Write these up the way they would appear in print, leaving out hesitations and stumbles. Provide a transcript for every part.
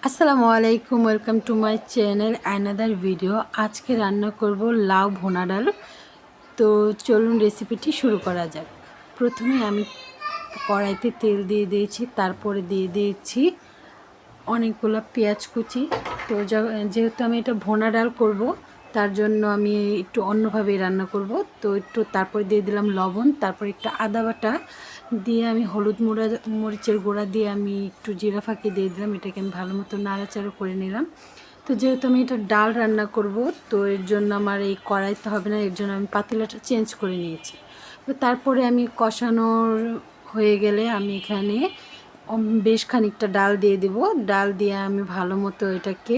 আসসালামু আলাইকুম, welcome to my channel another video. আজকে রান্না করব লাউ ভুনা ডাল। তো চলুন রেসিপিটি শুরু করা যাক। প্রথমে আমি কড়াইতে তেল দিয়ে দিয়েছি, তারপরে দিয়ে দিয়েছি অনেকগুলো পেঁয়াজ কুচি। তো যেহেতু আমি এটা ভুনা ডাল করব, তার জন্য আমি একটু অন্যভাবে রান্না করব। তো একটু তারপরে দিয়ে দিলাম লবণ, তারপর একটু আদা বাটা দিয়ে আমি হলুদ মরিচের গুঁড়া দিয়ে আমি একটু জিরা ফাঁকি দিয়ে দিলাম। এটাকে আমি ভালো মতো নাড়াচাড়া করে নিলাম। তো যেহেতু আমি এটা ডাল রান্না করব, তো এর জন্য আমার এই কড়াইতে হবে না, এর জন্য আমি পাতিলাটা চেঞ্জ করে নিয়েছি। তো তারপরে আমি কষানোর হয়ে গেলে আমি এখানে বেশ খানিকটা ডাল দিয়ে দেব। ডাল দিয়ে আমি ভালো মতো এটাকে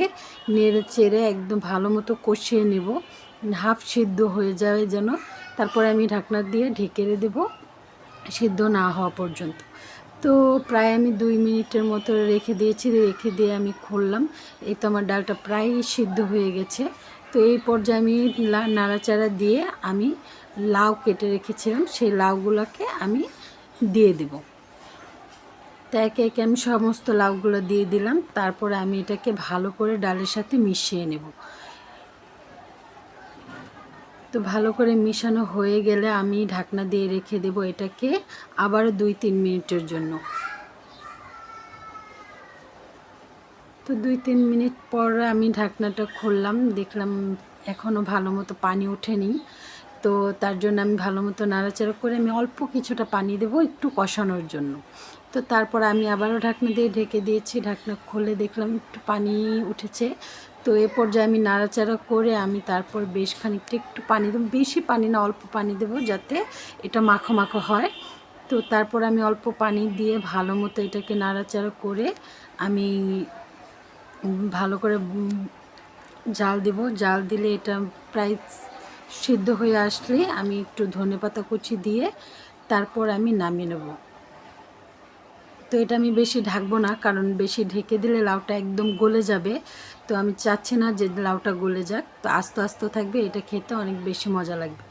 নেড়ে চেড়ে একদম ভালো মতো কষিয়ে নেব, হাফ সিদ্ধ হয়ে যাবে যেন। তারপরে আমি ঢাকনা দিয়ে ঢেকে দেব সিদ্ধ না হওয়া পর্যন্ত। তো প্রায় আমি 2 মিনিটের মতো রেখে দিয়েছি। রেখে দিয়ে আমি খুললাম। এই তো আমার ডালটা প্রায় সিদ্ধ হয়ে গেছে। তো এই পর্যায়ে আমি নাড়াচাড়া দিয়ে আমি লাউ কেটে রেখেছিলাম, সেই লাউগুলোকে আমি দিয়ে দেব। তো একে একে আমি সমস্ত লাউগুলো দিয়ে দিলাম। তারপরে আমি এটাকে ভালো করে ডালের সাথে মিশিয়ে নেব। তো ভালো করে মিশানো হয়ে গেলে আমি ঢাকনা দিয়ে রেখে দেব এটাকে আবারও 2-3 মিনিটের জন্য। তো 2-3 মিনিট পর আমি ঢাকনাটা খুললাম, দেখলাম এখনও ভালো মতো পানি ওঠেনি। তো তার জন্য আমি ভালো মতো নাড়াচাড়া করে আমি অল্প কিছুটা পানি দেব একটু কষানোর জন্য। তো তারপর আমি আবারও ঢাকনা দিয়ে ঢেকে দিয়েছি। ঢাকনা খুলে দেখলাম একটু পানি উঠেছে। তো এ পর্যায়ে আমি নাড়াচাড়া করে আমি তারপর বেশ খানিকটা একটু পানি দেবো, বেশি পানি না, অল্প পানি দেবো যাতে এটা মাখো মাখো হয়। তো তারপর আমি অল্প পানি দিয়ে ভালো মতো এটাকে নাড়াচাড়া করে আমি ভালো করে জাল দেব। জাল দিলে এটা প্রায় সিদ্ধ হয়ে আসলে আমি একটু ধনেপাতা কুচি দিয়ে তারপর আমি নামিয়ে নেব। তো এটা আমি বেশি ঢাকবো না, কারণ বেশি ঢেকে দিলে লাউটা একদম গলে যাবে। তো আমি চাচ্ছি না যে লাউটা গলে যাক, তো আস্তে আস্তে থাকবে, এটা খেতে অনেক বেশি মজা লাগবে।